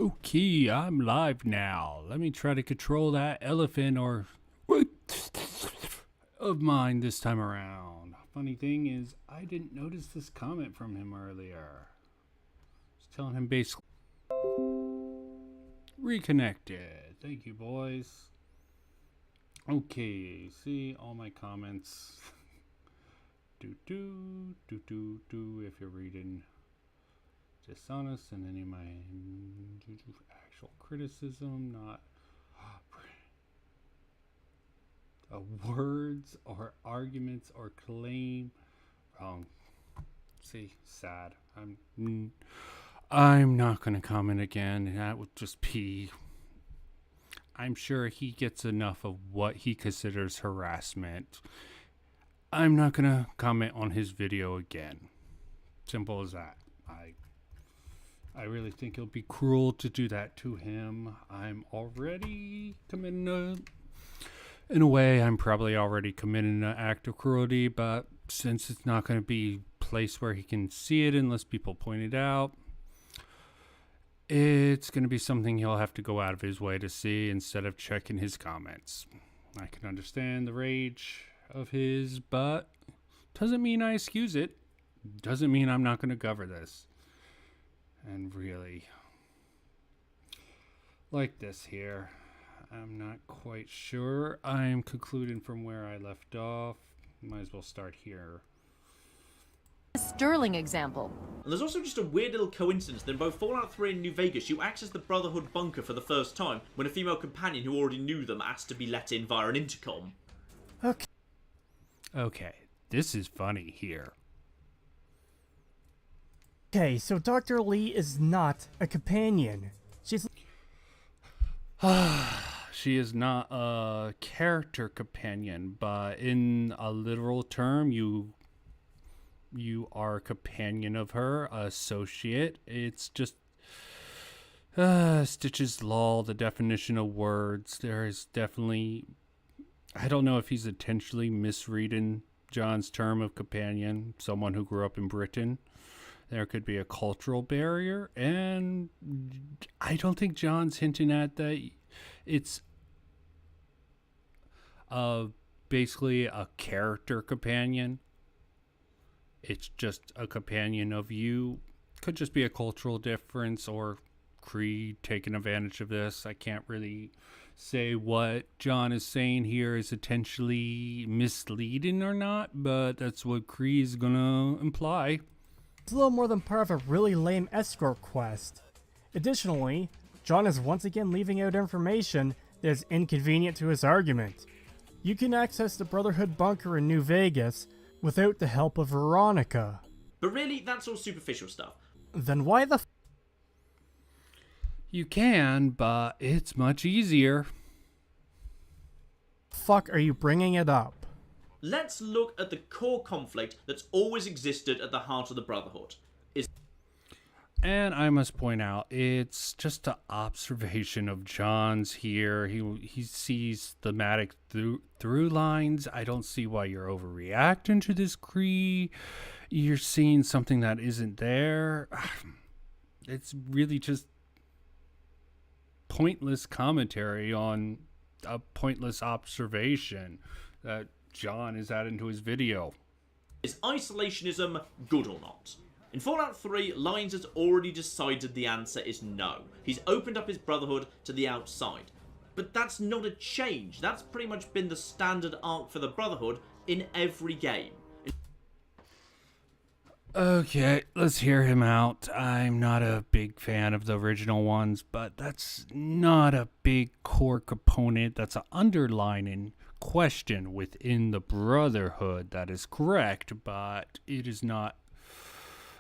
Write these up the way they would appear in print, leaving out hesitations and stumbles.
Okay, I'm live now. Let me try to control that elephant or of mine this time around. Funny thing is, I didn't notice this comment from him earlier. Just telling him basically reconnected. Thank you, boys. Okay, see all my comments. do if you're reading dishonest and any of my actual criticism, not words or arguments or claim. Wrong. See, sad. I'm not gonna comment again. That would just be. I'm sure he gets enough of what he considers harassment. I'm not gonna comment on his video again. Simple as that. I really think it'll be cruel to do that to him. I'm already committing in a way, I'm probably already committing an act of cruelty, but since it's not going to be a place where he can see it unless people point it out, it's going to be something he'll have to go out of his way to see instead of checking his comments. I can understand the rage of his, but doesn't mean I excuse it. Doesn't mean I'm not going to cover this. And really, like this here, I'm not quite sure. I'm concluding from where I left off. Might as well start here. A sterling example. And there's also just a weird little coincidence that in both Fallout 3 and New Vegas, you access the Brotherhood bunker for the first time when a female companion who already knew them asked to be let in via an intercom. Okay, this is funny here. Okay, so Dr. Lee is not a companion. She's... She is not a character companion, but in a literal term, you are a companion of her, associate. It's just Stitch's law, the definition of words. There is definitely... I don't know if he's intentionally misreading John's term of companion, someone who grew up in Britain. There could be a cultural barrier, and I don't think John's hinting at that it's basically a character companion. It's just a companion of you. Could just be a cultural difference or Creed taking advantage of this. I can't really say what John is saying here is intentionally misleading or not, but that's what Creed is gonna imply. It's a little more than part of a really lame escort quest. Additionally, John is once again leaving out information that is inconvenient to his argument. You can access the Brotherhood bunker in New Vegas without the help of Veronica. But really, that's all superficial stuff. Then why the You can, but it's much easier. fuck are you bringing it up? Let's look at the core conflict that's always existed at the heart of the Brotherhood. And I must point out, it's just an observation of John's here. He sees thematic through lines. I don't see why you're overreacting to this, Cree. You're seeing something that isn't there. It's really just pointless commentary on a pointless observation that John is adding to his video. Is isolationism good or not? In Fallout 3, Lyons has already decided the answer is no. He's opened up his Brotherhood to the outside. But that's not a change. That's pretty much been the standard arc for the Brotherhood in every game. Okay, let's hear him out. I'm not a big fan of the original ones, but that's not a big core component. That's an underlining question within the Brotherhood. That is correct, but it is not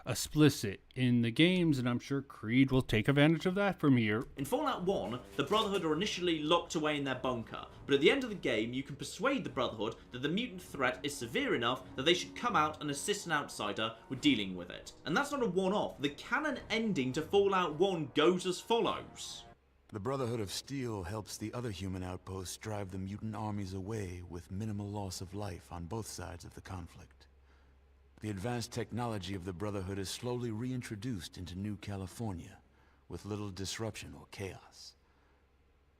explicit in the games, and I'm sure Creed will take advantage of that from here. In Fallout 1, the Brotherhood are initially locked away in their bunker, but at the end of the game you can persuade the Brotherhood that the mutant threat is severe enough that they should come out and assist an outsider with dealing with it. And that's not a one-off. The canon ending to Fallout 1 goes as follows. The Brotherhood of Steel helps the other human outposts drive the mutant armies away with minimal loss of life on both sides of the conflict. The advanced technology of the Brotherhood is slowly reintroduced into New California, with little disruption or chaos.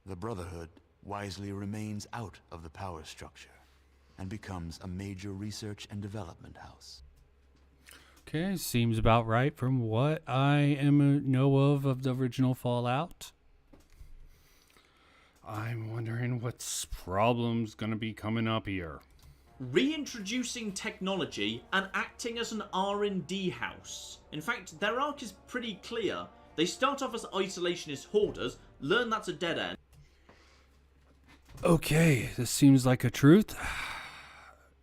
The Brotherhood wisely remains out of the power structure and becomes a major research and development house. Okay, seems about right from what I know of the original Fallout. I'm wondering what's problems gonna be coming up here. Reintroducing technology and acting as an R&D house. In fact, their arc is pretty clear. They start off as isolationist hoarders, learn that's a dead end. Okay, this seems like a truth.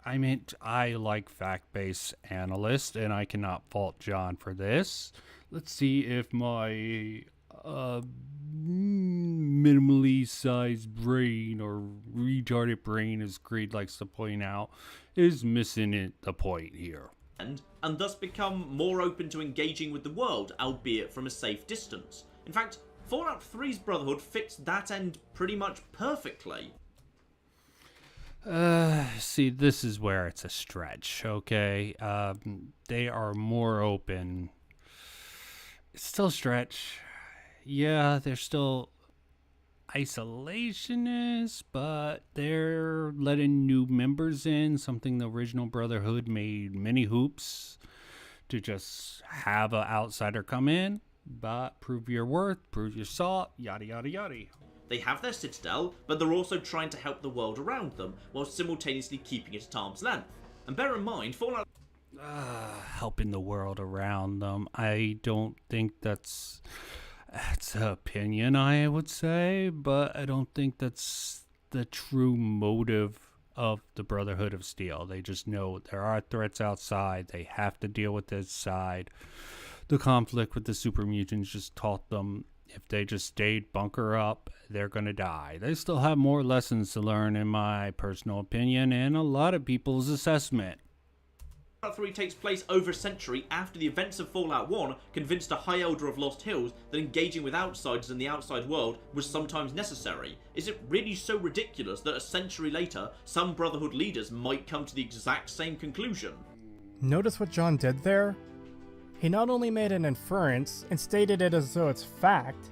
I meant I like fact-based analysts, and I cannot fault John for this. Let's see if my minimally sized brain, or retarded brain as Creed likes to point out, is missing the point here. And thus become more open to engaging with the world, albeit from a safe distance. In fact, Fallout 3's Brotherhood fixed that end pretty much perfectly. See, this is where it's a stretch, okay? They are more open. It's still a stretch. Yeah, they're still isolationists, but they're letting new members in, something the original Brotherhood made many hoops to just have an outsider come in, but prove your worth, prove your salt, yada yada yada. They have their citadel, but they're also trying to help the world around them, while simultaneously keeping it at arm's length. And bear in mind, Fallout... Helping the world around them. I don't think that's an opinion, I would say, but I don't think that's the true motive of the Brotherhood of Steel. They just know there are threats outside. They have to deal with this side. The conflict with the super mutants just taught them if they just stayed bunker up, they're going to die. They still have more lessons to learn, in my personal opinion, and a lot of people's assessment. Fallout 3 takes place over a century after the events of Fallout 1 convinced a High Elder of Lost Hills that engaging with outsiders in the outside world was sometimes necessary. Is it really so ridiculous that a century later, some Brotherhood leaders might come to the exact same conclusion? Notice what John did there? He not only made an inference and stated it as though it's fact,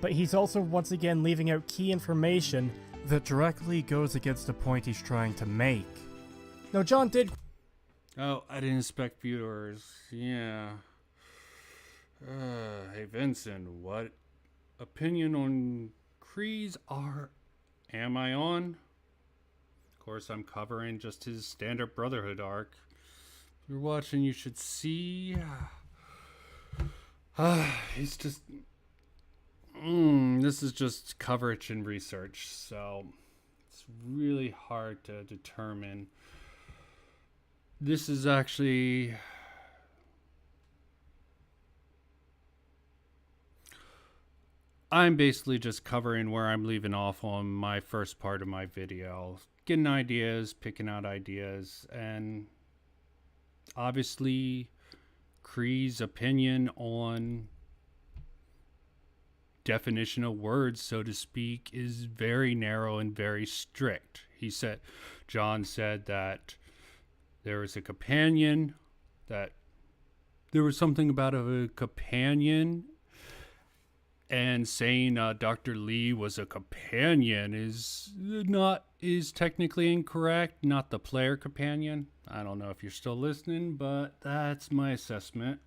but he's also once again leaving out key information that directly goes against the point he's trying to make. Now, John did... Oh, I didn't expect viewers. Yeah. Hey, Vincent, what opinion on Creed's am I on? Of course, I'm covering just his standard Brotherhood arc. If you're watching, you should see... he's just... this is just coverage and research, so it's really hard to determine. This is actually... I'm basically just covering where I'm leaving off on my first part of my video. Getting ideas, picking out ideas, and obviously Cree's opinion on definition of words, so to speak, is very narrow and very strict. John said that there was a companion, that there was something about a companion, and saying Dr. Lee was a companion is technically incorrect, not the player companion. I don't know if you're still listening, but that's my assessment.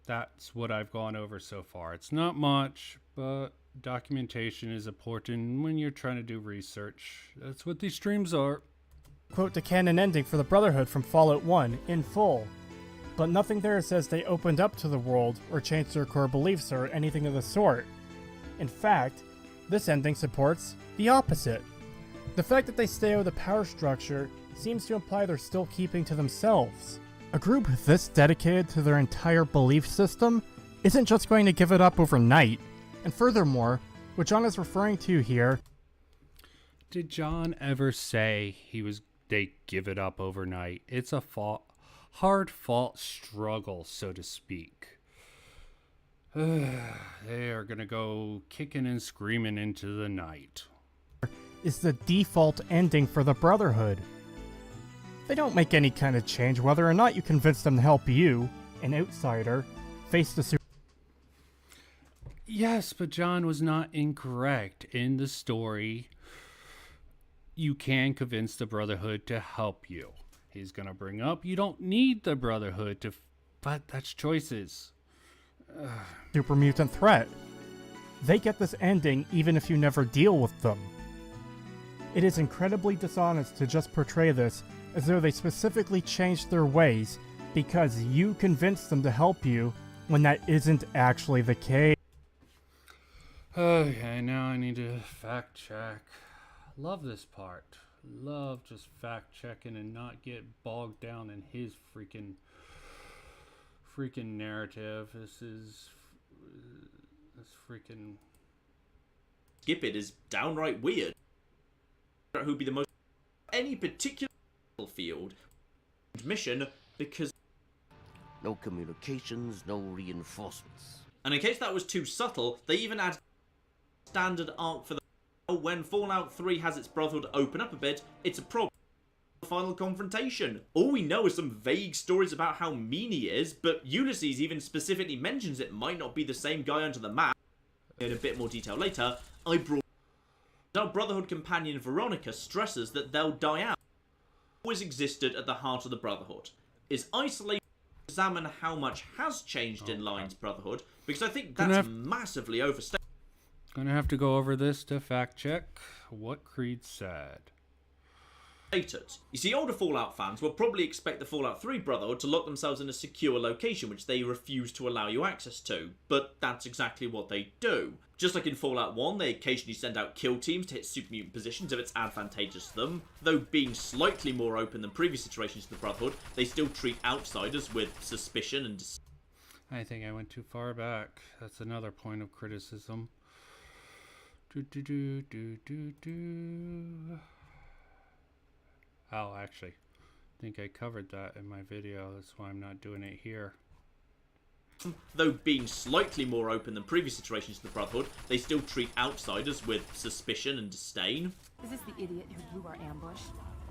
That's what I've gone over so far. It's not much, but documentation is important when you're trying to do research. That's what these streams are. Quote the canon ending for the Brotherhood from Fallout 1 in full, but nothing there says they opened up to the world or changed their core beliefs or anything of the sort. In fact, this ending supports the opposite. The fact that they stay out of the power structure seems to imply they're still keeping to themselves. A group this dedicated to their entire belief system isn't just going to give it up overnight. And furthermore, what John is referring to here... Did John ever say they give it up overnight? It's a hard-fought struggle, so to speak. They are gonna go kicking and screaming into the night. Is the default ending for the Brotherhood. They don't make any kind of change whether or not you convince them to help you, an outsider, face the super... Yes, but John was not incorrect. In the story, you can convince the Brotherhood to help you. He's going to bring up you don't need the Brotherhood to... But that's choices. Super mutant threat. They get this ending even if you never deal with them. It is incredibly dishonest to just portray this as though they specifically changed their ways because you convinced them to help you when that isn't actually the case. Okay, now I need to fact check. Love this part. Love just fact checking and not get bogged down in his freaking narrative. This freaking... Skip it is downright weird. Who'd be the most... any particular field mission because... No communications, no reinforcements. And in case that was too subtle, they even add standard arc for the... When Fallout 3 has its Brotherhood open up a bit, it's a problem. Final confrontation. All we know is some vague stories about how mean he is, but Ulysses even specifically mentions it might not be the same guy under the map. In a bit more detail later, our Brotherhood companion Veronica stresses that they'll die out. Always existed at the heart of the Brotherhood. Is isolation examine how much has changed in Lion's Brotherhood, because I think that's massively overstated. Gonna have to go over this to fact check what Creed said. You see, older Fallout fans will probably expect the Fallout 3 Brotherhood to lock themselves in a secure location which they refuse to allow you access to, but that's exactly what they do. Just like in Fallout 1, they occasionally send out kill teams to hit super mutant positions if it's advantageous to them. Though being slightly more open than previous iterations of the Brotherhood, they still treat outsiders with suspicion and... I think I went too far back. That's another point of criticism. Oh, actually, I think I covered that in my video. That's why I'm not doing it here. Though being slightly more open than previous iterations of the Brotherhood, they still treat outsiders with suspicion and disdain. Is this the idiot who blew our ambush?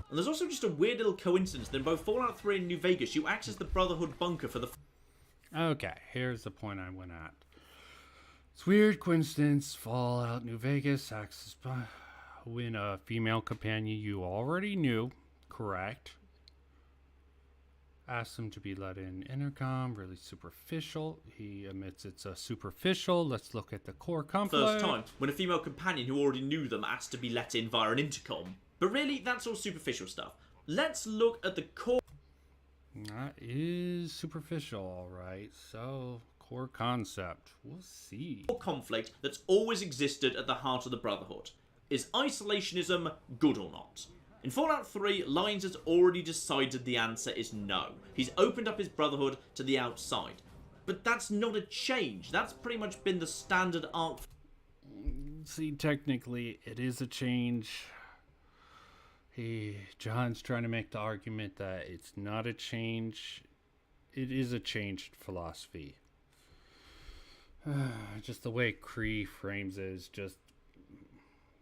And there's also just a weird little coincidence that in both Fallout 3 and New Vegas, you access the Brotherhood bunker for the... Okay, here's the point I went at. It's weird coincidence. Fallout New Vegas access when a female companion you already knew, correct, asks him to be let in intercom. Really superficial. He admits it's a superficial. Let's look at the core conflict. First time when a female companion who already knew them asked to be let in via an intercom. But really, that's all superficial stuff. Let's look at the core... That is superficial, alright. So, core concept. We'll see. Conflict that's always existed at the heart of the Brotherhood. Is isolationism good or not? In Fallout 3, Lyons has already decided the answer is no. He's opened up his Brotherhood to the outside. But that's not a change. That's pretty much been the standard arc. See, technically, it is a change. John's trying to make the argument that it's not a change. It is a changed philosophy. Just the way Cree frames it is just...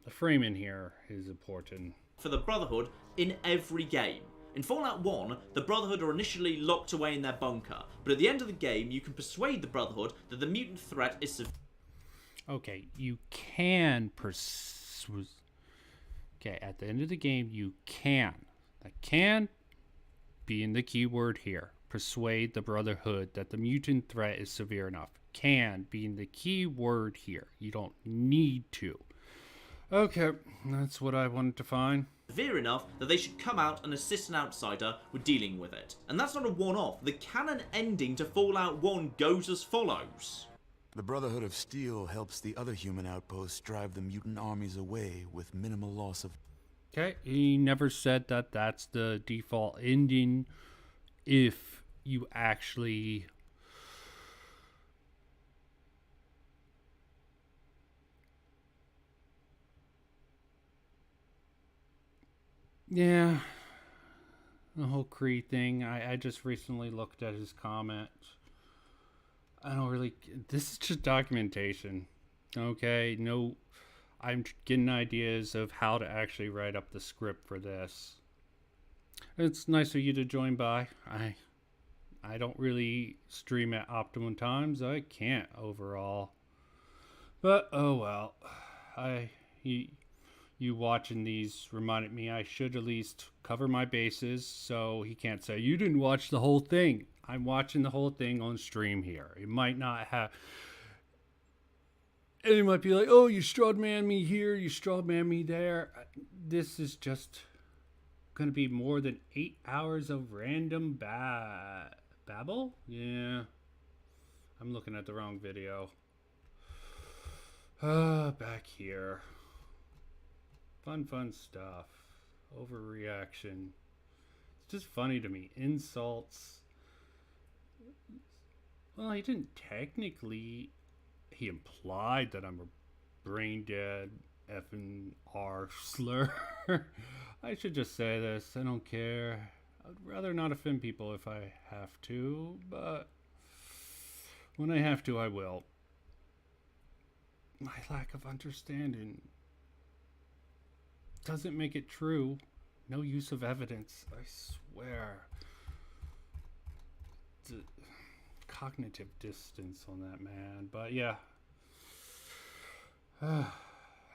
The framing here is important. For the Brotherhood in every game. In Fallout 1, the Brotherhood are initially locked away in their bunker, but at the end of the game, you can persuade the Brotherhood that the mutant threat is severe. Okay, you can Okay, at the end of the game, you can. That can being the key word here. Persuade the Brotherhood that the mutant threat is severe enough. Can being the key word here. You don't need to. Okay, that's what I wanted to find. Severe enough that they should come out and assist an outsider with dealing with it. And that's not a one-off. The canon ending to Fallout 1 goes as follows. The Brotherhood of Steel helps the other human outposts drive the mutant armies away with minimal loss of... Okay, he never said that that's the default ending if you actually... Yeah, the whole Creed thing. I just recently looked at his comment. I don't really... This is just documentation. Okay, no... I'm getting ideas of how to actually write up the script for this. It's nice of you to join by. I don't really stream at optimum times. I can't overall. But oh well. I you watching these reminded me I should at least cover my bases so he can't say you didn't watch the whole thing. I'm watching the whole thing on stream here. It might not have. And he might be like, oh, you straw man me here, you straw man me there. This is just going to be more than 8 hours of random babble? Yeah. I'm looking at the wrong video. Back here. Fun stuff. Overreaction. It's just funny to me. Insults. Well, he didn't technically. He implied that I'm a brain dead effing R slur. I should just say this. I don't care. I'd rather not offend people if I have to, but when I have to, I will. My lack of understanding doesn't make it true. No use of evidence, I swear. Cognitive distance on that man, but yeah. I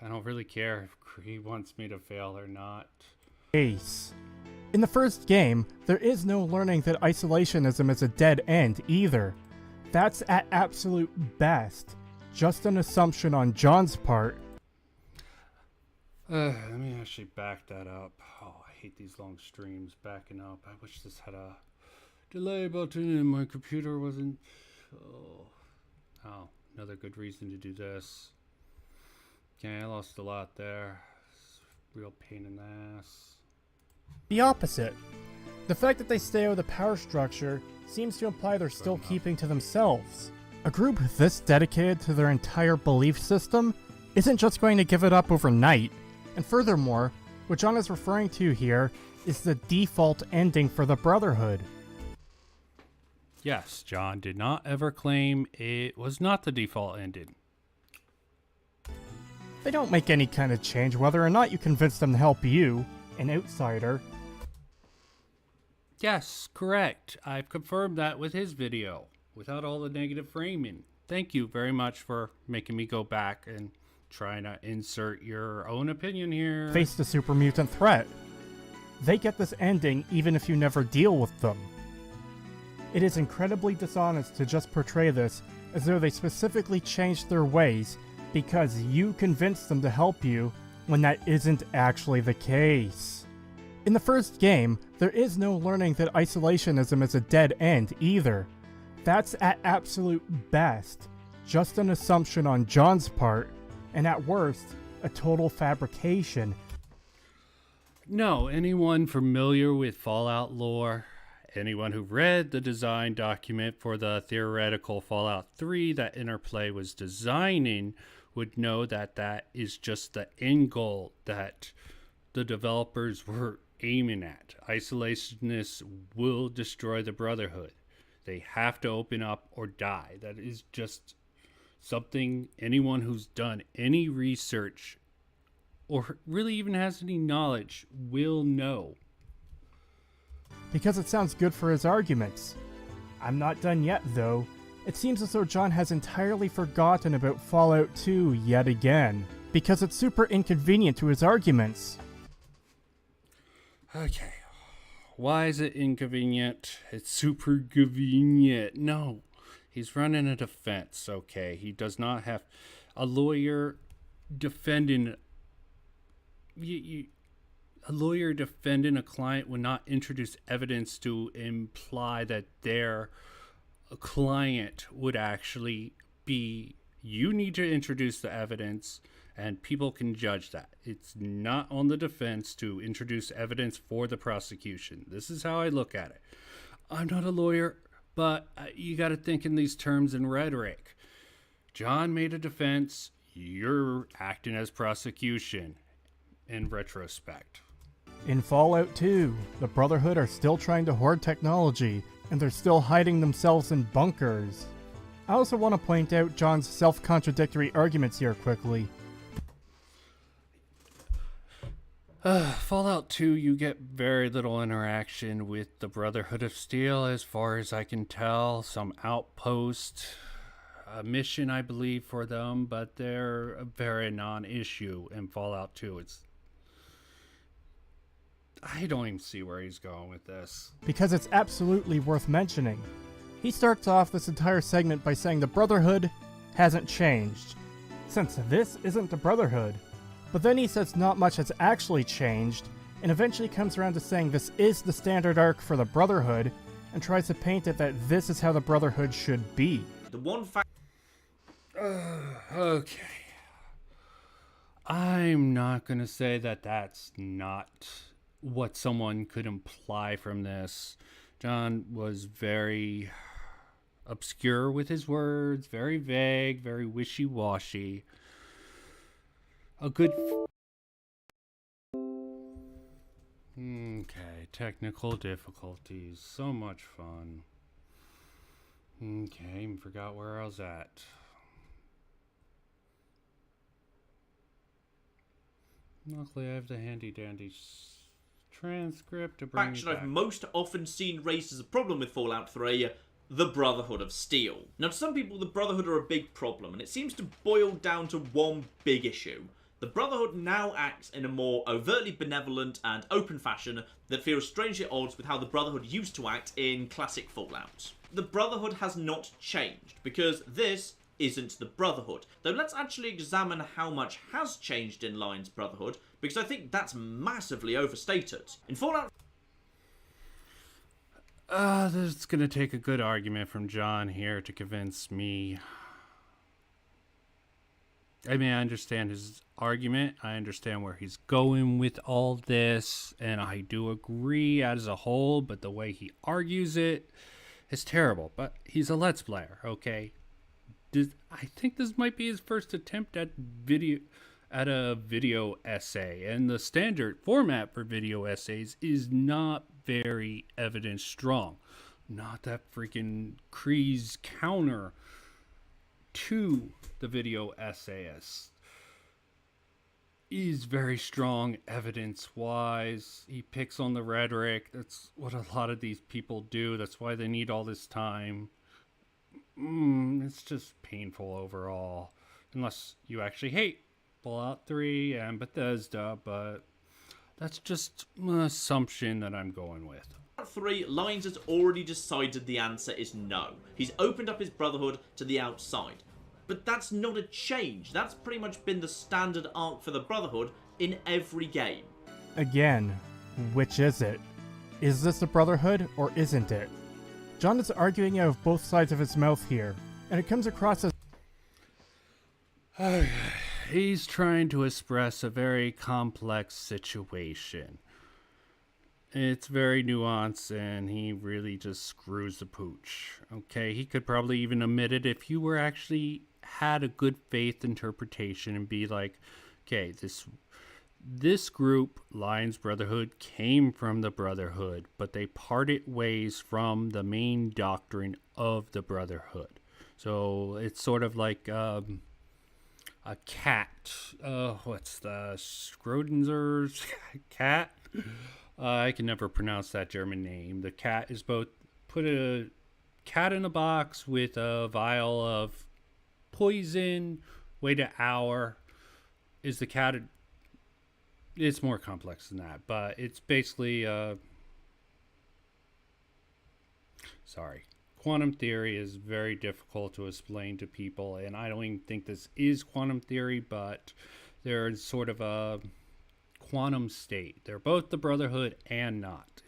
don't really care if he wants me to fail or not. Case. In the first game, there is no learning that isolationism is a dead end either. That's at absolute best just an assumption on John's part. Let me actually back that up. Oh, I hate these long streams backing up. I wish this had a delay button and my computer wasn't. Oh, another good reason to do this. Okay, I lost a lot there. Real pain in the ass. The opposite. The fact that they stay out of the power structure seems to imply they're still keeping to themselves. A group this dedicated to their entire belief system isn't just going to give it up overnight. And furthermore, what John is referring to here is the default ending for the Brotherhood. Yes, John did not ever claim it was not the default ending. They don't make any kind of change whether or not you convince them to help you, an outsider. Yes, correct. I've confirmed that with his video, without all the negative framing. Thank you very much for making me go back and trying to insert your own opinion here. Face the super mutant threat. They get this ending even if you never deal with them. It is incredibly dishonest to just portray this as though they specifically changed their ways because you convinced them to help you when that isn't actually the case. In the first game, there is no learning that isolationism is a dead end either. That's at absolute best just an assumption on John's part, and at worst, a total fabrication. No, anyone familiar with Fallout lore, anyone who read the design document for the theoretical Fallout 3 that Interplay was designing would know that that is just the end goal that the developers were aiming at. Isolationists will destroy the Brotherhood. They have to open up or die. That is just something anyone who's done any research or really even has any knowledge will know. Because it sounds good for his arguments. I'm not done yet, though. It seems as though John has entirely forgotten about Fallout 2 yet again, because it's super inconvenient to his arguments. Okay. Why is it inconvenient? It's super convenient. No. He's running a defense, okay? He does not have a lawyer defending... A lawyer defending a client would not introduce evidence to imply that their client would actually be... You need to introduce the evidence, and people can judge that. It's not on the defense to introduce evidence for the prosecution. This is how I look at it. I'm not a lawyer, but you got to think in these terms and rhetoric. John made a defense. You're acting as prosecution in retrospect. In Fallout 2, the Brotherhood are still trying to hoard technology, and they're still hiding themselves in bunkers. I also want to point out John's self-contradictory arguments here quickly. Fallout 2, you get very little interaction with the Brotherhood of Steel, as far as I can tell. Some outpost. a mission, I believe, for them, but they're a very non-issue in Fallout 2. I don't even see where he's going with this. because it's absolutely worth mentioning. He starts off this entire segment by saying the Brotherhood hasn't changed, since this isn't the Brotherhood. But then he says not much has actually changed, and eventually comes around to saying this is the standard arc for the Brotherhood, and tries to paint it that this is how the Brotherhood should be. The one fact Okay. I'm not going to say that that's not what someone could imply from this. John was very obscure with his words, very vague, very wishy-washy. A good... Okay, technical difficulties. So much fun. Okay, even forgot where I was at. Luckily, I have the handy-dandy transcript to bring faction it I've back. most often seen raised as a problem with Fallout 3, the Brotherhood of Steel. Now, to some people, the Brotherhood are a big problem, and it seems to boil down to one big issue. The Brotherhood now acts in a more overtly benevolent and open fashion that feels strangely at odds with how the Brotherhood used to act in classic Fallout. The Brotherhood has not changed, because this isn't the Brotherhood. Though let's actually examine how much has changed in Lion's Brotherhood, because I think that's massively overstated. In Fallout... This is gonna take a good argument from John here to convince me. I mean, I understand his argument. I understand where he's going with all this, and I do agree as a whole, but the way he argues it is terrible. But he's a Let's Player, okay? I think this might be his first attempt at a video essay, and the standard format for video essays is not very evidence strong. Not that freaking Kree's counter to the video essayist is very strong evidence wise. He picks on the rhetoric. That's what a lot of these people do. That's why they need all this time. It's just painful overall, unless you actually hate Fallout 3 and Bethesda, but that's just an assumption that I'm going with. Fallout 3, Lyons has already decided the answer is no. He's opened up his Brotherhood to the outside. But that's not a change. That's pretty much been the standard arc for the Brotherhood in every game. Again, which is it? Is this the Brotherhood, or isn't it? John is arguing out of both sides of his mouth here, and it comes across as He's trying to express a very complex situation. It's very nuanced, and he really just screws the pooch. Okay, he could probably even admit it if you were actually had a good faith interpretation and be like, okay, this group, Lion's Brotherhood, came from the Brotherhood, but they parted ways from the main doctrine of the Brotherhood. So it's sort of like a cat. What's the Schrodinger's cat? I can never pronounce that German name. The cat is both put a cat in a box with a vial of poison, wait an hour. Is the cat... It's more complex than that, but it's basically... Sorry. Quantum theory is very difficult to explain to people, and I don't even think this is quantum theory, but there's sort of a quantum state. They're both the Brotherhood and not.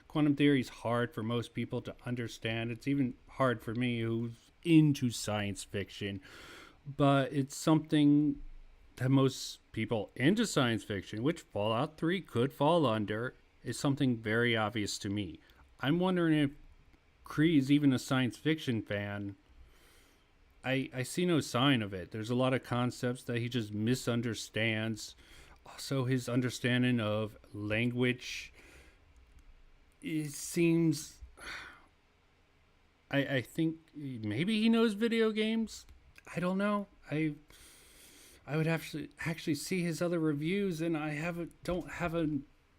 Quantum theory is hard for most people to understand. It's even hard for me who's into science fiction, but it's something that most people into science fiction, which Fallout 3 could fall under, is something very obvious to me. I'm wondering if Kree is even a science fiction fan. I see no sign of it. There's a lot of concepts that he just misunderstands. Also, his understanding of language, it seems... I think maybe he knows video games. I don't know. I would have to actually see his other reviews, and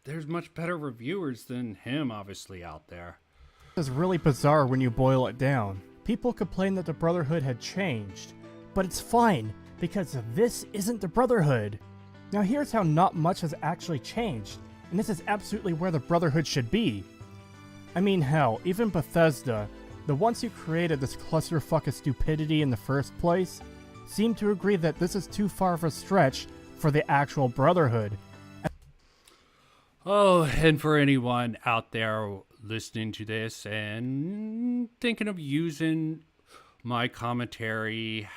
there's much better reviewers than him, obviously, out there. is really bizarre when you boil it down. People complain that the Brotherhood had changed, but it's fine, because this isn't the Brotherhood. Now here's how not much has actually changed, and this is absolutely where the Brotherhood should be. I mean, hell, even Bethesda, the ones who created this clusterfuck of stupidity in the first place, seem to agree that this is too far of a stretch for the actual Brotherhood. Oh, and for anyone out there listening to this and thinking of using my commentary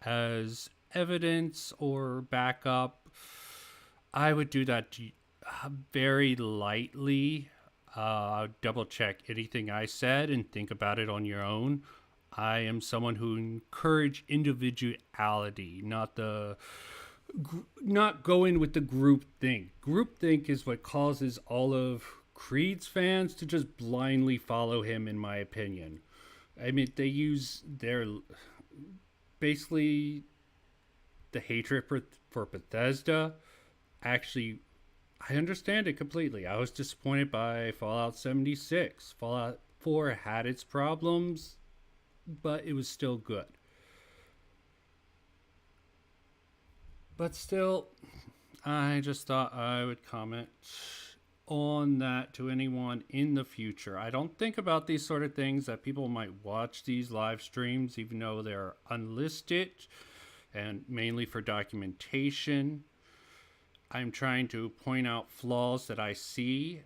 as evidence or backup, I would do that very lightly. Double check anything I said and think about it on your own. I am someone who encourage individuality, not going with the group think. Group think is what causes all of Creed's fans to just blindly follow him, in my opinion. I mean, they use their basically the hatred for Bethesda. Actually, I understand it completely. I was disappointed by Fallout 76. Fallout 4 had its problems, but it was still good. But still, I just thought I would comment on that to anyone in the future. I don't think about these sort of things, that people might watch these live streams even though they're unlisted and mainly for documentation. I'm trying to point out flaws that I see,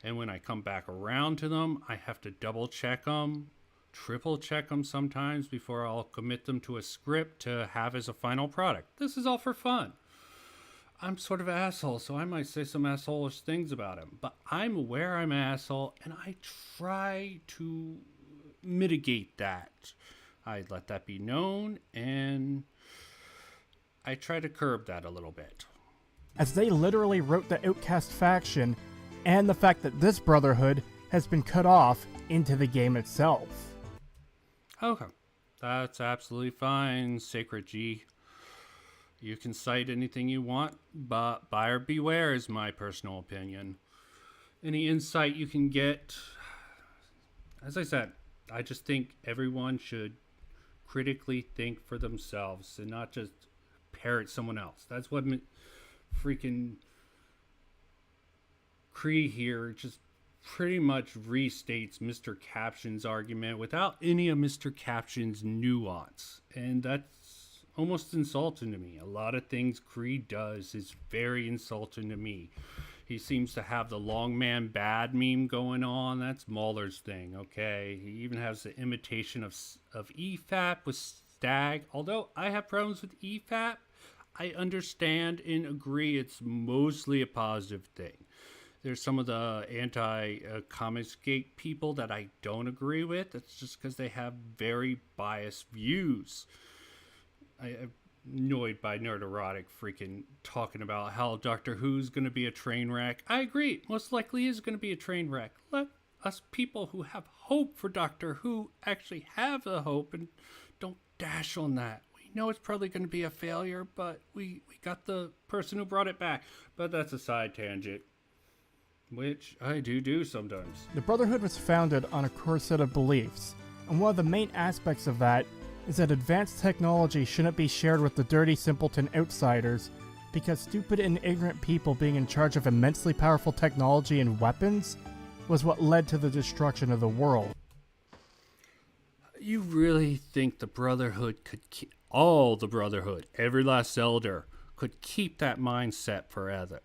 and when I come back around to them, I have to double check them, triple check them sometimes before I'll commit them to a script to have as a final product. This is all for fun. I'm sort of an asshole, so I might say some asshole-ish things about him, but I'm aware I'm an asshole, and I try to mitigate that. I let that be known, and I try to curb that a little bit. As they literally wrote the Outcast faction, and the fact that this Brotherhood has been cut off into the game itself. Okay, that's absolutely fine, Sacred G. You can cite anything you want, but buyer beware is my personal opinion. Any insight you can get, as I said, I just think everyone should critically think for themselves and not just parrot someone else. That's what freaking Cree here just pretty much restates Mr. Caption's argument without any of Mr. Caption's nuance. And that's almost insulting to me. A lot of things Creed does is very insulting to me. He seems to have the long man bad meme going on. That's Mauler's thing, okay? He even has the imitation of EFAP with Stag. Although I have problems with EFAP, I understand and agree it's mostly a positive thing. There's some of the anti-Comicsgate people that I don't agree with. That's just because they have very biased views. I'm annoyed by Nerderotic freaking talking about how Doctor Who's going to be a train wreck. I agree. Most likely is going to be a train wreck. Let us people who have hope for Doctor Who actually have the hope and don't dash on that. We know it's probably going to be a failure, but we got the person who brought it back. But that's a side tangent, which I do sometimes. The Brotherhood was founded on a core set of beliefs, and one of the main aspects of that is that advanced technology shouldn't be shared with the dirty simpleton outsiders, because stupid and ignorant people being in charge of immensely powerful technology and weapons was what led to the destruction of the world. You really think the Brotherhood could keep, all the Brotherhood, every last elder, could keep that mindset forever?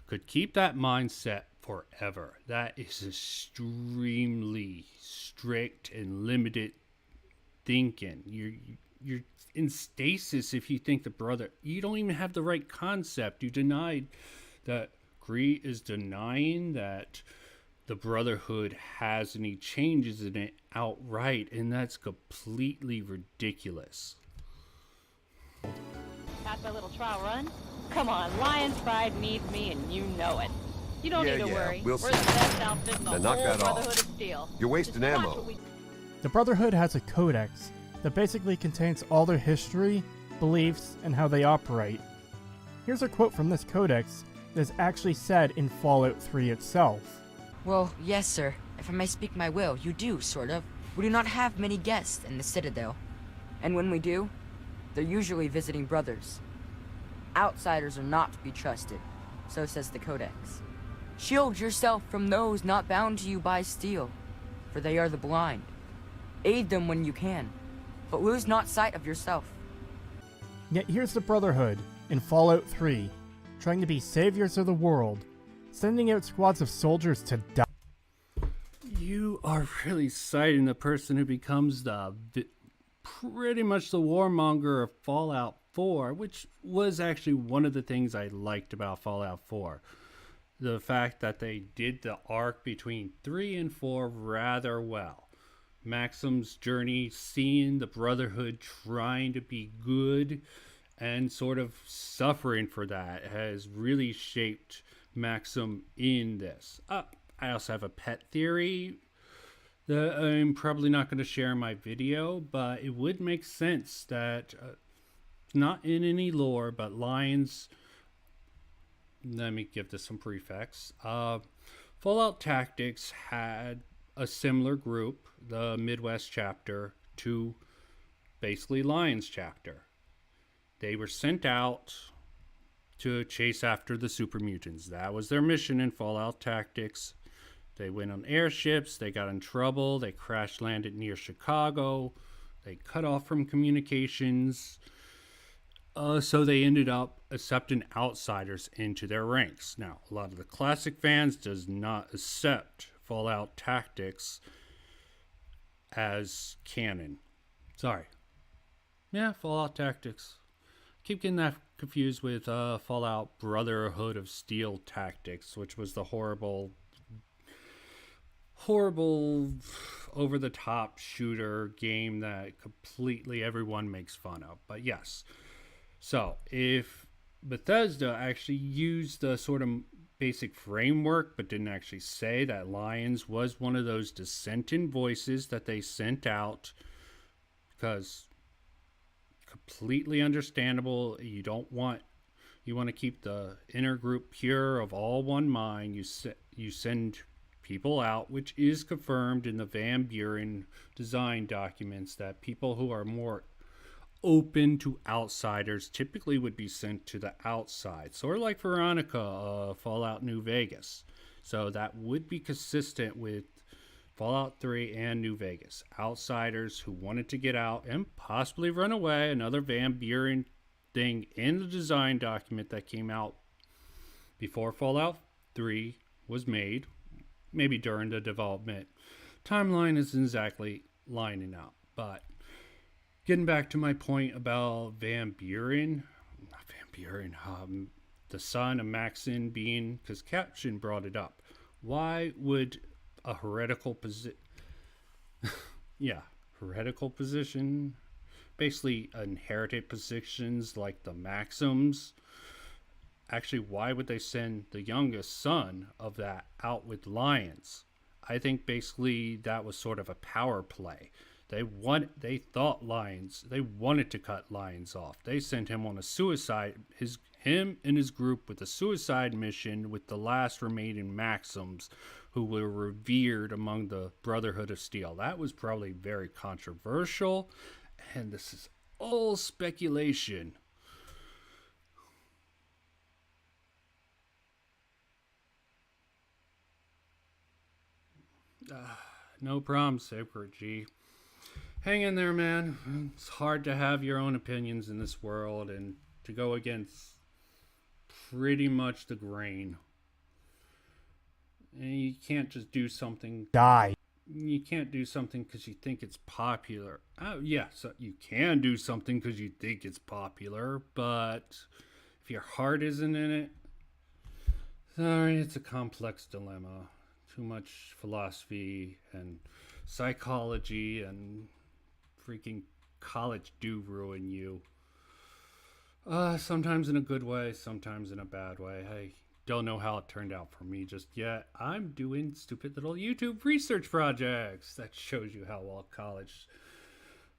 Could keep that mindset forever? That is extremely strict and limited thinking. You're in stasis if you think you don't even have the right concept. You denied that Cree is denying that the Brotherhood has any changes in it outright, and that's completely ridiculous. Got my little trial run? Come on, Lion's Pride needs me and you know it. You don't need to worry. We'll We're see. the best outfit in the Now whole knock that off. Brotherhood of Steel. You're wasting Just watch ammo. what we- The Brotherhood has a codex that basically contains all their history, beliefs, and how they operate. Here's a quote from this codex that is actually said in Fallout 3 itself. Well, yes, sir. If I may speak my will, you do, sort of. We do not have many guests in the Citadel. And when we do, they're usually visiting brothers. Outsiders are not to be trusted, so says the Codex. Shield yourself from those not bound to you by steel, for they are the blind. Aid them when you can, but lose not sight of yourself. Yet here's the Brotherhood in Fallout 3, trying to be saviors of the world, sending out squads of soldiers to die. You are really citing the person who becomes pretty much the warmonger of Fallout 4, which was actually one of the things I liked about Fallout 4. The fact that they did the arc between 3 and 4 rather well. Maxim's journey, seeing the Brotherhood trying to be good and sort of suffering for that, has really shaped Maxim in this. I also have a pet theory that I'm probably not going to share in my video, but it would make sense that, not in any lore, but lions... Let me give this some prefix. Fallout Tactics had a similar group, the Midwest chapter, to basically Lions chapter. They were sent out to chase after the super mutants. That was their mission in Fallout Tactics. They went on airships, they got in trouble, they crash landed near Chicago, they cut off from communications. So they ended up accepting outsiders into their ranks. Now, a lot of the classic fans does not accept Fallout Tactics as canon. Sorry. Yeah, Fallout Tactics. Keep getting that confused with Fallout Brotherhood of Steel Tactics, which was the horrible over-the-top shooter game that completely everyone makes fun of. But yes. So, if Bethesda actually used the sort of basic framework, but didn't actually say that Lions was one of those dissenting voices that they sent out, because completely understandable, you want to keep the inner group pure of all one mind, you send people out, which is confirmed in the Van Buren design documents, that people who are more open to outsiders typically would be sent to the outside, sort of like Veronica, Fallout New Vegas. So that would be consistent with Fallout 3 and New Vegas. Outsiders who wanted to get out and possibly run away. Another Van Buren thing in the design document that came out before Fallout 3 was made, maybe during the development. Timeline isn't exactly lining up, but getting back to my point about Van Buren, the son of Maxim being, because Caption brought it up. Why would a heretical position, basically inherited positions like the Maxims, actually, why would they send the youngest son of that out with Lions? I think basically that was sort of a power play. They wanted to cut Lions off. They sent him on a suicide, him and his group with a suicide mission with the last remaining Maxims who were revered among the Brotherhood of Steel. That was probably very controversial, and this is all speculation. No problem, Sacred G. Hang in there, man. It's hard to have your own opinions in this world and to go against pretty much the grain. And you can't just do something. Die. You can't do something because you think it's popular. Oh, yeah, so you can do something because you think it's popular, but if your heart isn't in it, sorry, it's a complex dilemma. Too much philosophy and psychology and freaking college do ruin you. Sometimes in a good way, sometimes in a bad way. I don't know how it turned out for me just yet. I'm doing stupid little YouTube research projects. That shows you how well college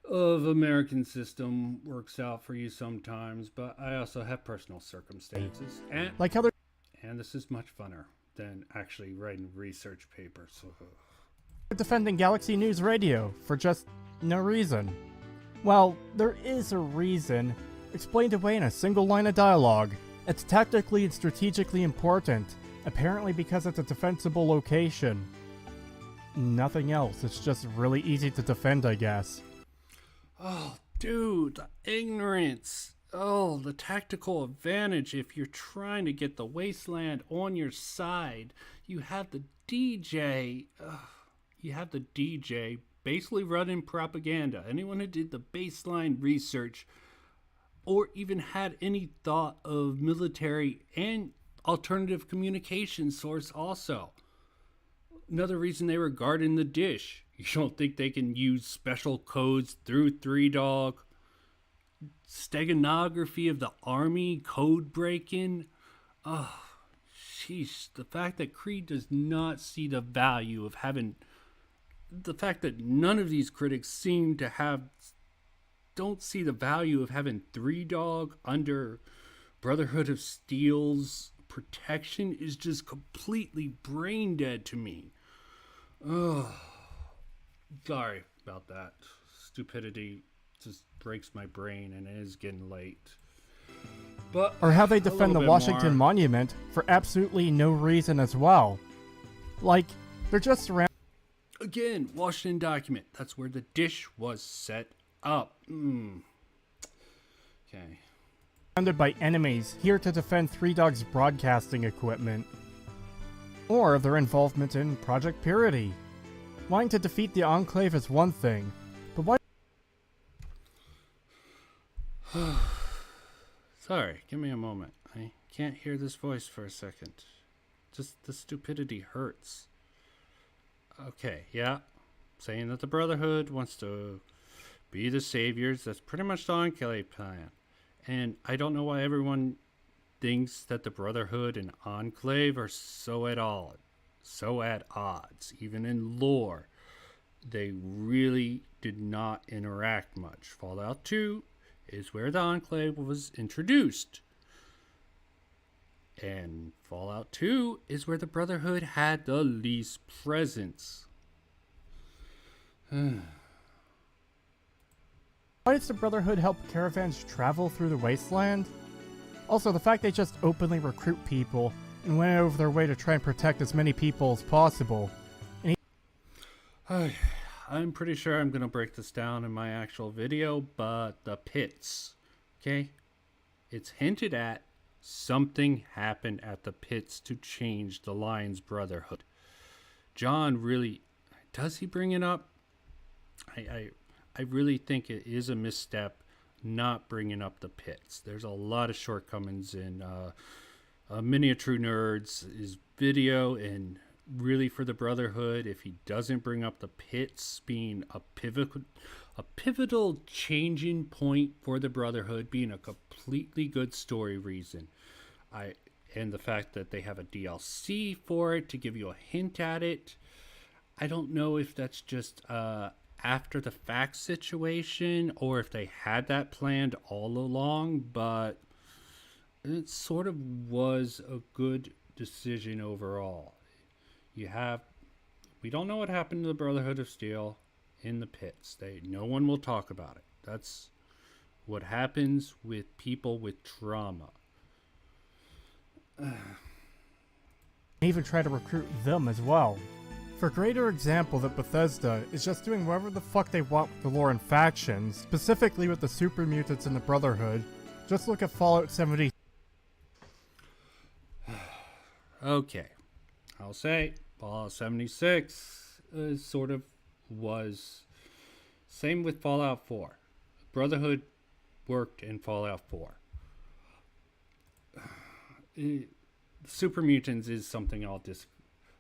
of American system works out for you sometimes. But I also have personal circumstances. And this is much funner than actually writing research papers. defending Galaxy News Radio for just no reason. Well, there is a reason, explained away in a single line of dialogue. It's tactically and strategically important, apparently because it's a defensible location. Nothing else, it's just really easy to defend, I guess. Oh, dude, the ignorance. Oh, the tactical advantage if you're trying to get the wasteland on your side. You have the DJ. You have the DJ basically running propaganda. Anyone who did the baseline research or even had any thought of military and alternative communication source also. Another reason they were guarding the dish. You don't think they can use special codes through Three Dog? Steganography of the army, code breaking. Oh, sheesh. The fact that Creed does not see the value of having... The fact that none of these critics seem to have... Don't see the value of having Three Dog under Brotherhood of Steel's protection is just completely brain dead to me. Oh, sorry about that. Stupidity just breaks my brain, and it is getting late. But or how they defend the Washington Monument for absolutely no reason as well. Like, they're just around. Again, Washington document. That's where the dish was set up. Okay. Surrounded by enemies, here to defend Three Dog's broadcasting equipment. Or their involvement in Project Purity. Wanting to defeat the Enclave is one thing, but why... Sorry, give me a moment. I can't hear this voice for a second. Just the stupidity hurts. Okay, yeah. Saying that the Brotherhood wants to be the saviors. That's pretty much the Enclave plan. And I don't know why everyone thinks that the Brotherhood and Enclave are so at odds. Even in lore, they really did not interact much. Fallout 2 is where the Enclave was introduced. And Fallout 2 is where the Brotherhood had the least presence. Why does the Brotherhood help caravans travel through the wasteland? Also, the fact they just openly recruit people and went out of their way to try and protect as many people as possible. I'm pretty sure I'm going to break this down in my actual video, but the pits, okay? It's hinted at something happened at the pits to change the Lions Brotherhood. John really, does he bring it up? I really think it is a misstep not bringing up the pits. There's a lot of shortcomings in Miniature Nerds' video, and really for the Brotherhood, if he doesn't bring up the pits being a pivotal changing point for the Brotherhood, being a completely good story reason. And the fact that they have a DLC for it to give you a hint at it. I don't know if that's just after the fact situation or if they had that planned all along, but it sort of was a good decision overall. We don't know what happened to the Brotherhood of Steel in the pits. No one will talk about it. That's what happens with people with trauma. Even try to recruit them as well. For greater example that Bethesda is just doing whatever the fuck they want with the lore and factions, specifically with the super mutants in the Brotherhood, just look at Fallout 70. Okay, I'll say Fallout 76 sort of was same with Fallout 4. Brotherhood worked in Fallout 4. Super mutants is something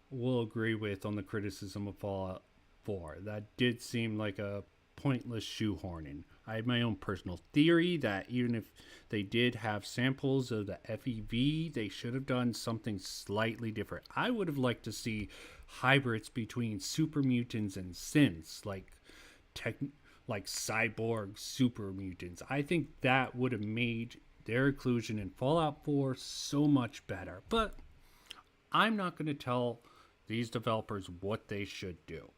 will agree with on the criticism of Fallout 4. That did seem like a pointless shoehorning. I have my own personal theory that even if they did have samples of the FEV, they should have done something slightly different. I would have liked to see hybrids between super mutants and synths, like cyborg super mutants. I think that would have made their inclusion in Fallout 4 so much better. But I'm not going to tell these developers what they should do.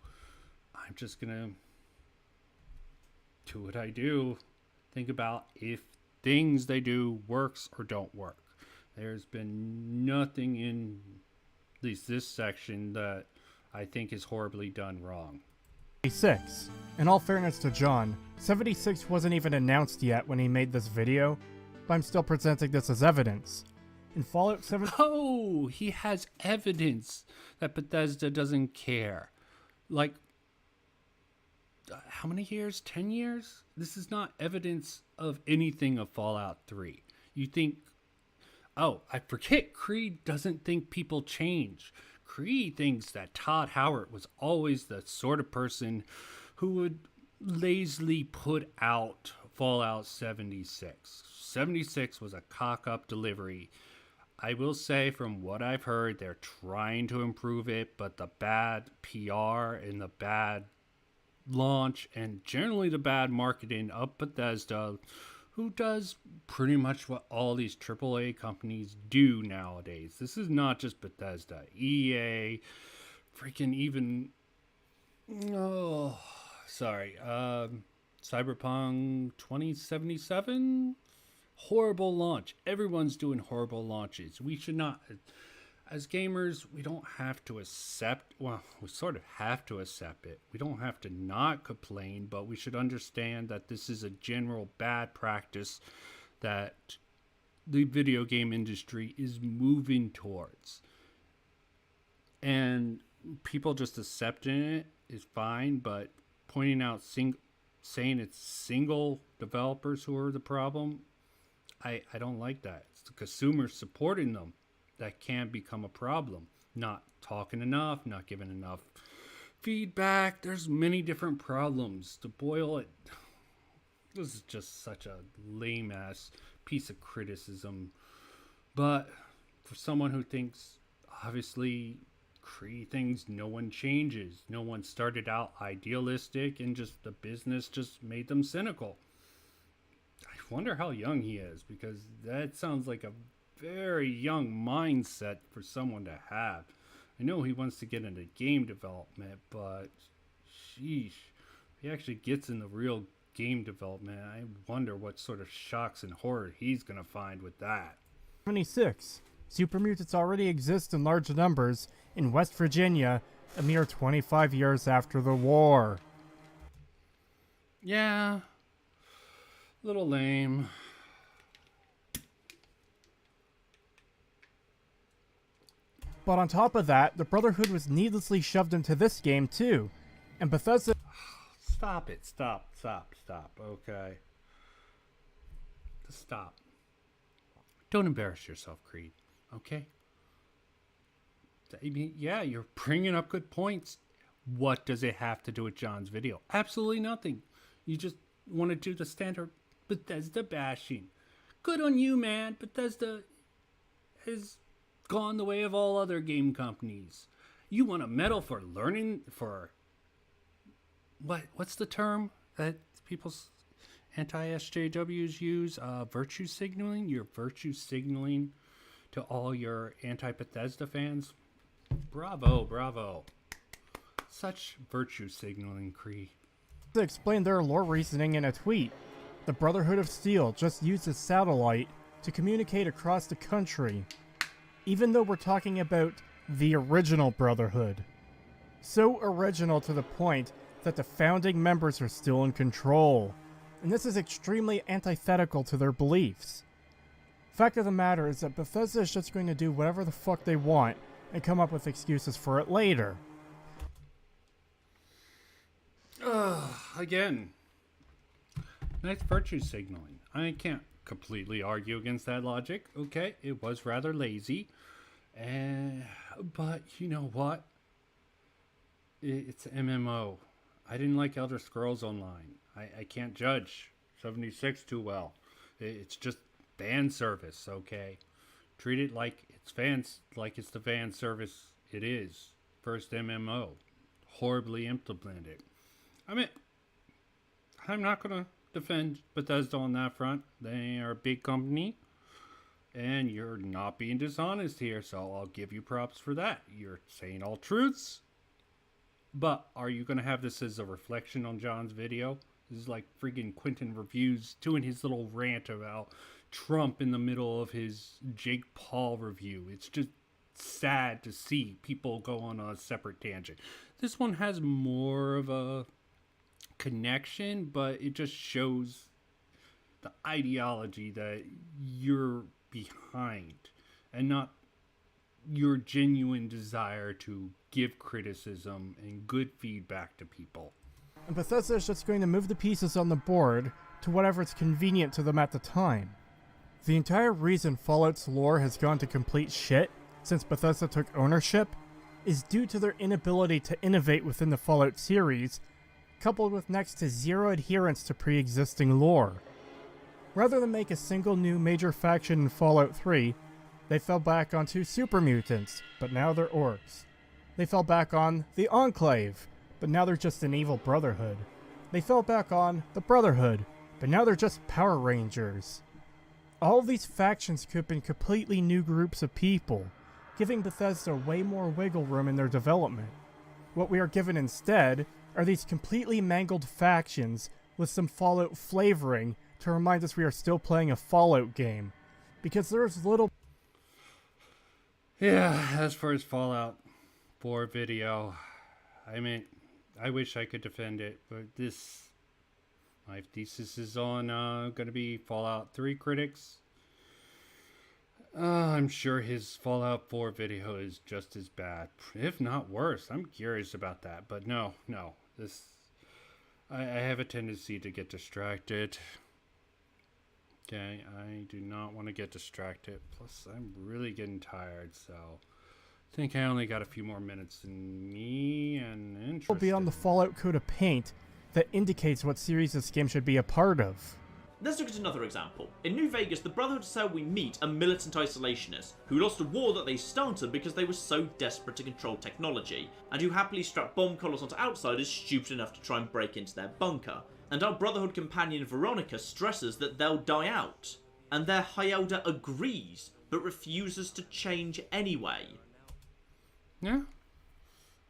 I'm just gonna do what I do. Think about if things they do works or don't work. There's been nothing in at least this section that I think is horribly done wrong. 76. In all fairness to John, 76 wasn't even announced yet when he made this video, but I'm still presenting this as evidence. In Fallout 7, Oh, he has evidence that Bethesda doesn't care. Like, how many years? 10 years? This is not evidence of anything of Fallout 3. You think, oh, I forget, Creed doesn't think people change. Creed thinks that Todd Howard was always the sort of person who would lazily put out Fallout 76. 76 was a cock-up delivery. I will say, from what I've heard, they're trying to improve it, but the bad PR and the bad launch and generally the bad marketing of Bethesda, who does pretty much what all these AAA companies do nowadays. This is not just Bethesda. EA, freaking even... Oh, sorry. Cyberpunk 2077? Horrible launch. Everyone's doing horrible launches. We should not... As gamers, we don't have to accept... Well, we sort of have to accept it. We don't have to not complain, but we should understand that this is a general bad practice that the video game industry is moving towards. And people just accepting it is fine, but pointing out, saying it's single developers who are the problem, I don't like that. It's the consumers supporting them that can become a problem. Not talking enough, not giving enough feedback. There's many different problems. To boil it, this is just such a lame ass piece of criticism. But for someone who thinks, obviously, Creed thinks no one changes. No one started out idealistic and just the business just made them cynical. I wonder how young he is, because that sounds like a very young mindset for someone to have. I know he wants to get into game development, but sheesh, if he actually gets in the real game development, I wonder what sort of shocks and horror he's gonna find with that. 76. Super mutants already exist in large numbers in West Virginia a mere 25 years after the war. Yeah, little lame. But on top of that, the Brotherhood was needlessly shoved into this game too. And Bethesda... Stop it. Stop. Okay. Just stop. Don't embarrass yourself, Creed. Okay? I mean, yeah, you're bringing up good points. What does it have to do with John's video? Absolutely nothing. You just want to do the standard Bethesda bashing. Good on you, man. Bethesda has gone the way of all other game companies. You want a medal for learning, for... What's the term that people's anti-SJWs use? Virtue signaling? You're virtue signaling to all your anti-Bethesda fans? Bravo. Such virtue signaling, Cree. to explain their lore reasoning in a tweet. The Brotherhood of Steel just uses satellite to communicate across the country, even though we're talking about the original Brotherhood. So original to the point that the founding members are still in control, and this is extremely antithetical to their beliefs. Fact of the matter is that Bethesda is just going to do whatever the fuck they want and come up with excuses for it later. Again, nice virtue signaling. I can't completely argue against that logic. Okay, it was rather lazy. But you know what? It's MMO. I didn't like Elder Scrolls Online. I can't judge 76 too well. It's just fan service, okay? Treat it like it's the fan service it is. First MMO. Horribly implemented. I mean, I'm not going to defend Bethesda on that front. They are a big company, and you're not being dishonest here, so I'll give you props for that. You're saying all truths, But are you going to have this as a reflection on John's video? This is like freaking Quentin Reviews doing his little rant about Trump in the middle of his Jake Paul review. It's just sad to see people go on a separate tangent. This one has more of a connection, but it just shows the ideology that you're behind and not your genuine desire to give criticism and good feedback to people. And Bethesda is just going to move the pieces on the board to whatever's convenient to them at the time. The entire reason Fallout's lore has gone to complete shit since Bethesda took ownership is due to their inability to innovate within the Fallout series, coupled with next to zero adherence to pre-existing lore. Rather than make a single new major faction in Fallout 3, they fell back onto super mutants, but now they're orcs. They fell back on the Enclave, but now they're just an evil brotherhood. They fell back on the Brotherhood, but now they're just Power Rangers. All of these factions could have been completely new groups of people, giving Bethesda way more wiggle room in their development. What we are given instead are these completely mangled factions with some Fallout flavoring to remind us we are still playing a Fallout game, because there's little... Yeah, as for his Fallout 4 video, I mean, I wish I could defend it, but my thesis is on going to be Fallout 3 critics. I'm sure his Fallout 4 video is just as bad, if not worse. I'm curious about that, but no, I have a tendency to get distracted. Okay, I do not want to get distracted. Plus, I'm really getting tired, so I think I only got a few more minutes in me and interested. Beyond the Fallout coat of paint that indicates what series this game should be a part of. Let's look at another example. In New Vegas, the Brotherhood cell we meet are militant isolationists who lost a war that they started because they were so desperate to control technology, and who happily strap bomb collars onto outsiders stupid enough to try and break into their bunker. And our Brotherhood companion Veronica stresses that they'll die out, and their High Elder agrees, but refuses to change anyway. Yeah,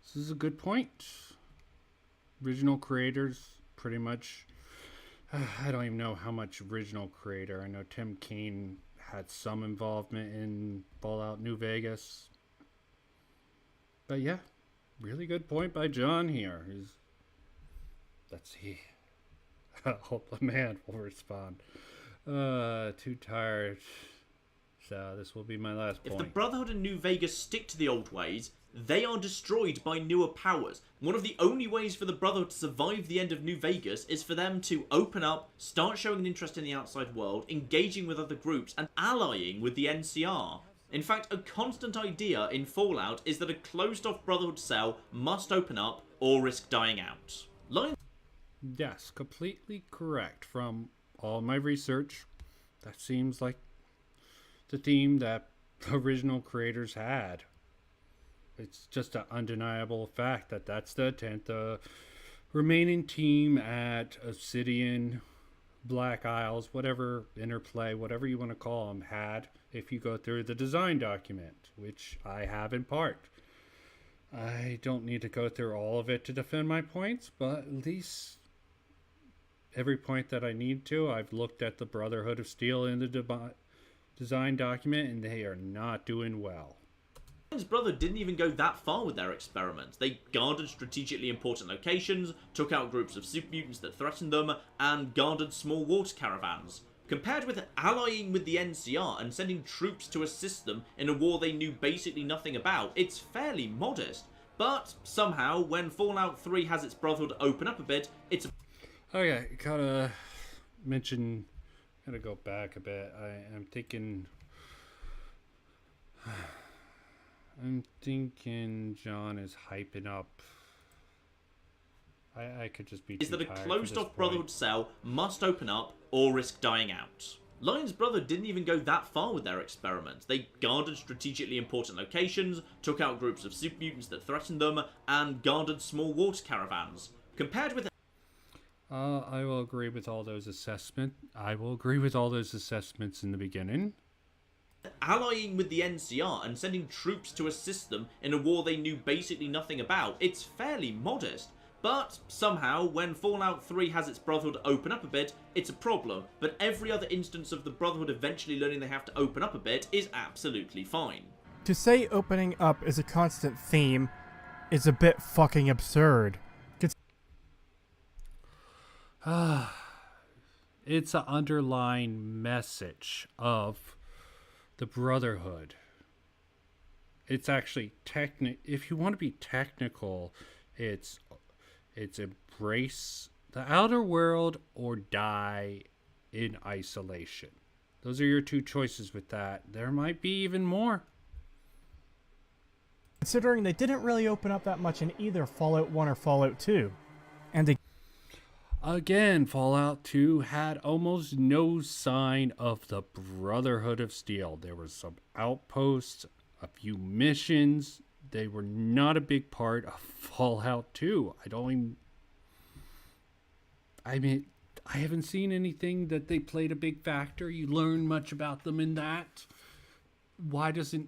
this is a good point. Original creators, pretty much. I don't even know how much original creator. I know Tim Kaine had some involvement in Fallout New Vegas. But yeah, really good point by John here. Let's see. I hope the man will respond. Too tired. So this will be my last point. If the Brotherhood and New Vegas stick to the old ways, they are destroyed by newer powers. One of the only ways for the Brotherhood to survive the end of New Vegas is for them to open up, start showing an interest in the outside world, engaging with other groups, and allying with the NCR. In fact, a constant idea in Fallout is that a closed-off Brotherhood cell must open up or risk dying out. Yes, completely correct. From all my research, that seems like the theme that the original creators had. It's just an undeniable fact that that's the intent. The remaining team at Obsidian, Black Isles, whatever interplay, whatever you want to call them, had, if you go through the design document, which I have in part. I don't need to go through all of it to defend my points, but at least every point that I need to, I've looked at the Brotherhood of Steel in the design document, and they are not doing well. His brother didn't even go that far with their experiments. They guarded strategically important locations, took out groups of super mutants that threatened them, and guarded small water caravans. Compared with allying with the NCR and sending troops to assist them in a war they knew basically nothing about, it's fairly modest. But somehow, when Fallout 3 has its Brotherhood open up a bit, it's... Okay, gotta mention... Gotta go back a bit. I'm thinking John is hyping up. I could just be too is that a tired closed-off Brotherhood cell must open up or risk dying out. Lion's brother didn't even go that far with their experiments. They guarded strategically important locations, took out groups of super mutants that threatened them, and guarded small water caravans. Compared with... I will agree with all those assessments. I will agree with all those assessments in the beginning. allying with the NCR and sending troops to assist them in a war they knew basically nothing about. It's fairly modest. But somehow, when Fallout 3 has its Brotherhood open up a bit, it's a problem. But every other instance of the Brotherhood eventually learning they have to open up a bit is absolutely fine. To say opening up is a constant theme is a bit fucking absurd. It's an underlying message of the Brotherhood. It's actually if you want to be technical, it's embrace the outer world or die in isolation. Those are your two choices with that. There might be even more. Considering they didn't really open up that much in either Fallout 1 or Fallout 2. And again, Fallout 2 had almost no sign of the Brotherhood of Steel. There were some outposts, a few missions. They were not a big part of Fallout 2. I haven't seen anything that they played a big factor. You learn much about them in that. Why doesn't...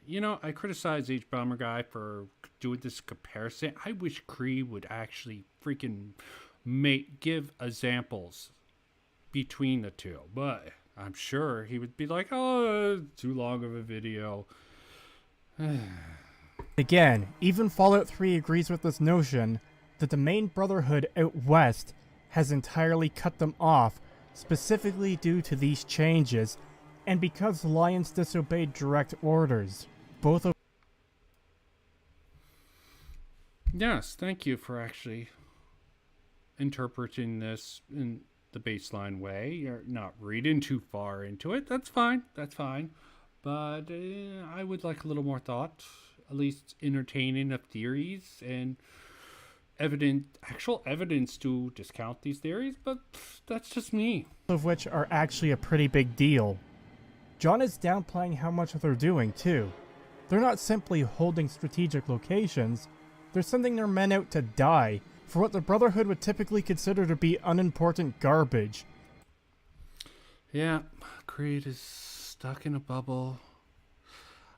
I criticize H Bomber Guy for doing this comparison. I wish Cree would actually freaking give examples between the two. But I'm sure he would be like, oh, too long of a video. Again, even Fallout 3 agrees with this notion that the main Brotherhood out west has entirely cut them off, specifically due to these changes, and because Lions disobeyed direct orders. Both of... Yes, thank you for actually interpreting this in the baseline way. You're not reading too far into it. That's fine. That's fine. But I would like a little more thought, at least entertaining of theories and actual evidence to discount these theories, but that's just me. Of which are actually a pretty big deal. John is downplaying how much they're doing, too. They're not simply holding strategic locations, they're sending their men out to die for what the Brotherhood would typically consider to be unimportant garbage. Yeah, Creed is stuck in a bubble.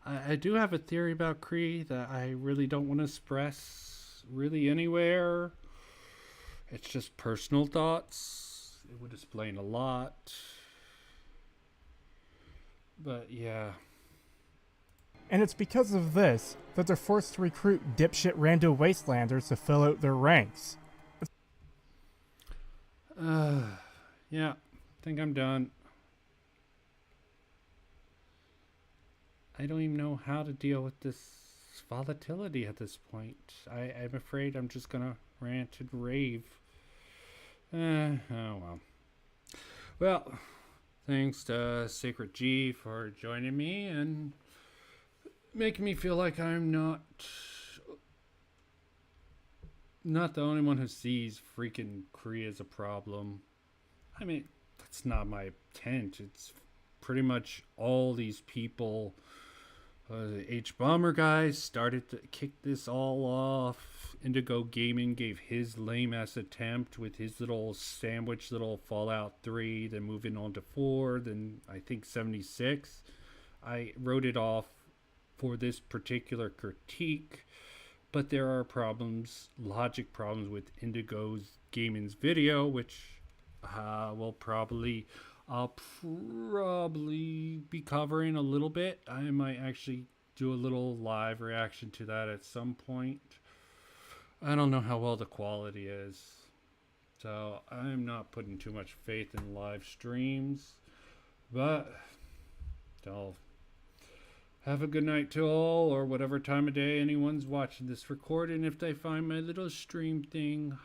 I do have a theory about Creed that I really don't want to express really anywhere. It's just personal thoughts. It would explain a lot. But yeah. And it's because of this that they're forced to recruit dipshit rando wastelanders to fill out their ranks. Yeah, I think I'm done. I don't even know how to deal with this volatility at this point. I'm afraid I'm just gonna rant and rave. Oh well. Well, thanks to Sacred G for joining me and making me feel like I'm not the only one who sees freaking Korea as a problem. I mean, that's not my intent. It's pretty much all these people. The H Bomber guys started to kick this all off. Indigo Gaming gave his lame ass attempt with his little sandwich, little Fallout 3, then moving on to 4, then I think 76. I wrote it off for this particular critique, but there are logic problems with Indigo's Gaming's video, which I'll probably be covering a little bit. I might actually do a little live reaction to that at some point. I don't know how well the quality is, so I'm not putting too much faith in live streams, but I'll have a good night to all, or whatever time of day anyone's watching this recording if they find my little stream thing.